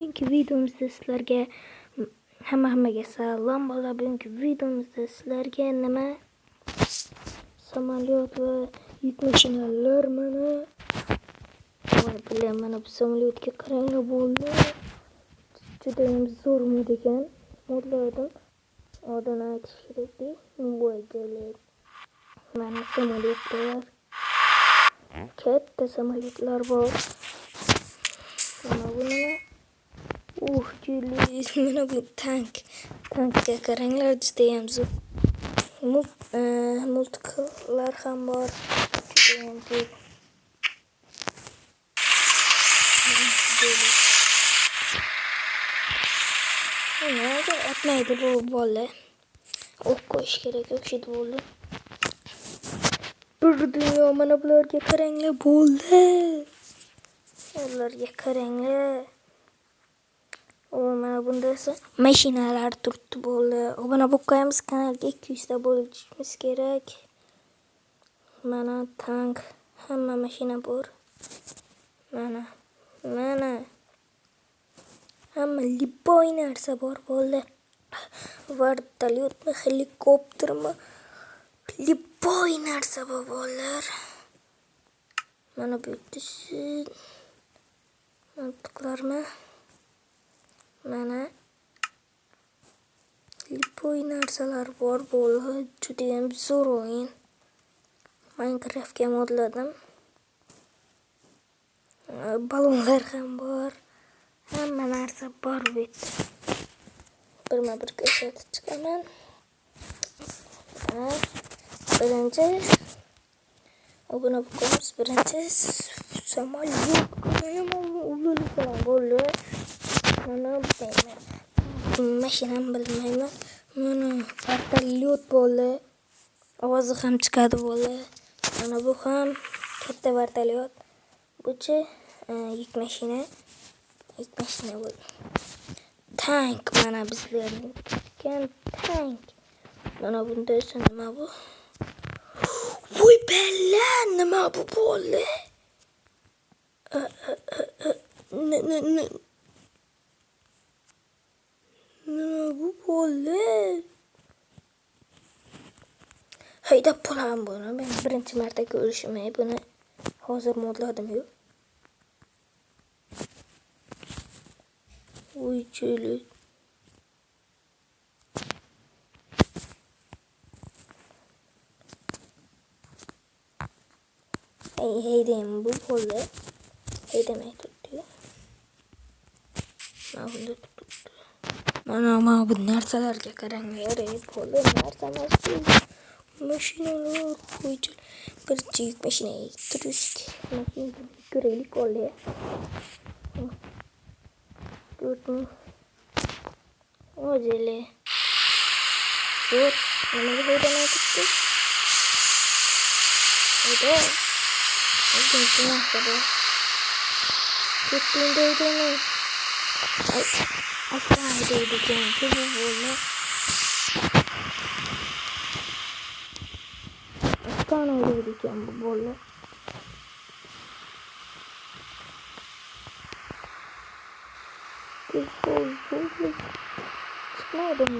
Bugungi videomizda sizlarga hammaga salom bola. Bugungi videomizda sizlarga nima samolyot va yuk mashinalar mana mana bu samolyotga qaranglar bo'ldi. Juda ham zo'r mod ekan. Modladim. Odan aytish kerakki, bu ajoyib. Mana samolyotlar. Katta samolyotlar bor. Mana bu nima? Juli, mana bu tankga qaranglar, juda ham zo'r. Multikalar ham bor. Juda ham zo'r. Nega otmaydi bu bola? O'q qo'yish kerak, o'xshidi bo'ldi. Bir dunyo mana bularga qaranglar bo'ldi. Ularga qaranglar. Mana bunda esa mashinalar turibdi bo'ldi. Obuna bo'lib qo'yamiz kanalga, 200 ta bo'lishimiz kerak. Mana tank, hamma mashina bor. Mana hamma liboy narsa bor bo'ldi. Vertolyotmi, helikoptermi, liboy narsa bor bo'ldilar. Mana bu yerda mantiqlarmi? Mana liboy narsalar bor bo'ldi. Juda ham zo'r o'yin. Minecraftga modladim. Balonlar ham bor. Hamma narsa bor bu yerda. Birma-bir ko'rsatib chiqaman. Birinchi obuna bo'lamiz. Birinchi samolyot qo'yaman bo'ldi. Mana mashinam bilmayman. Mana vertolyot bo'ldi. Ovozi ham chiqadi bo'ldi. Mana bu ham katta vertolyot. Bu-chi yuk mashina bo'ldi. Tank, mana bizlarning tank. Mana bunda esa nima bu? Voy bella, nima bu bo'ldi? Nima bu bo'ldi? Haydab bo'laman buni. Men birinchi marta ko'rishim, buni hozir modladim-ku. Voy chuli. Haydayım bu bo'ldi. Haydamay turibdi. Mana bunda turibdi. Mana bu narsalarga qaranglar, bo'ldi. Narsa mashinalar qo'ychi. Birinchi yuk mashinaga turishdik. Ko'raylik olay. Gördüm. Acele. Dur. Mana bu haydamay turibdi. Hayda. Ketdim deydi. Asla haydaydi ekan. Bu bo'ldi. Asla haydaydi ekan bu bo'ldi. Çıkmaydı mı?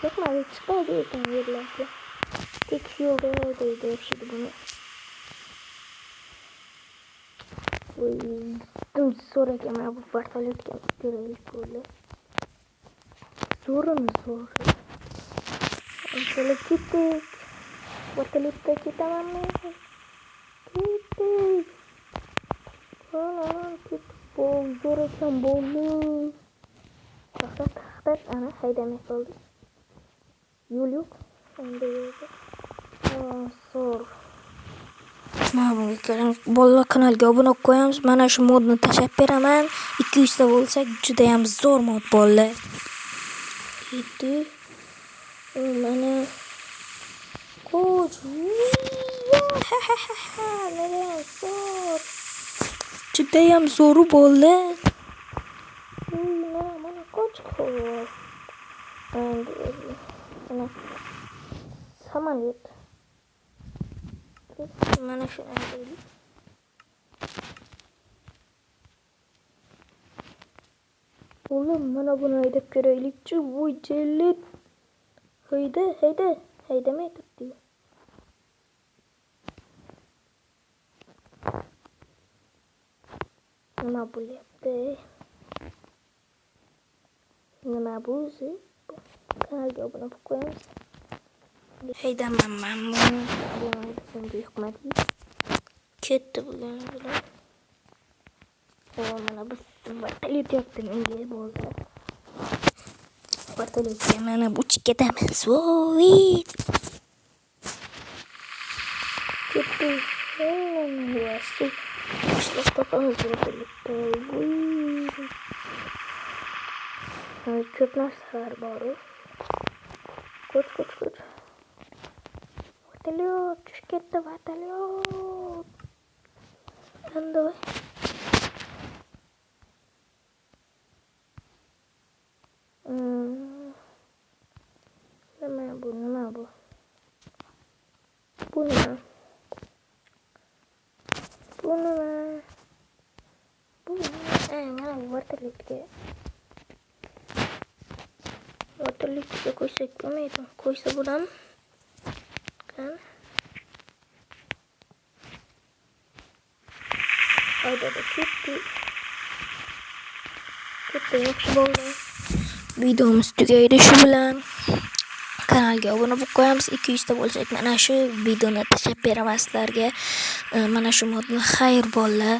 Çıkmadı, çıkmadı ekan yerlerde. Tek yolda oradaydı şimdi bunu. Sonra hemen bu vertolyotga göreylik böyle. Zor. Şöyle gittik. Vertolyotta gidemem mi? Gittik. Zor ekan bo'ldi. Taxtat ana haydamay qoldi. Yo'l yo'q. Endi yo'lda. Zo'r. Mana bunga qarang. Bolalar kanalga obuna bo'lib qo'yamiz. Mana shu modni tashlab beraman. 200 ta bo'lsak juda ham zo'r mod bo'ldi. Yetdi. Mana qo'ch. Zo'r. Juda ham zo'r bo'ldi. Mana qo'ch. Mana samolyot. Mana shu aytaylik. oğlum, mana buni haydab ko'raylikchi. Voy jellit. Haydamay turibdi. Nima bo'lyapti? Nima bu o'zi? Kanalga obuna bo'lib qo'yamiz. Haydaman buni. Bunga yoqmadi. Ketdi bugun bilan. Mana bu vertolyot yoqdi menga bo'ldi. Vertolyotga mana uchib ketamiz. Voy! Ketdi. Yaxshi. İşte topamız vertolyotda. Ko'p narsalar bor. Ko'ch. Vertolyot tushib ketdi, vertolyot. Endi nima bu? Bu nima? Mana bu vertolyotga qo'ysak bo'lmaydi. Qo'ysa bo'ladimi? Qani? Haydada ketdi, yaxshi bo'ldi. Videomiz tugaydi shu bilan. Kanalga obuna bo'lib qo'yamiz. 200 ta bo'lsak, mana shu videoni tashlab beraman sizlarga. Mana shu modni xayr bo'ldi.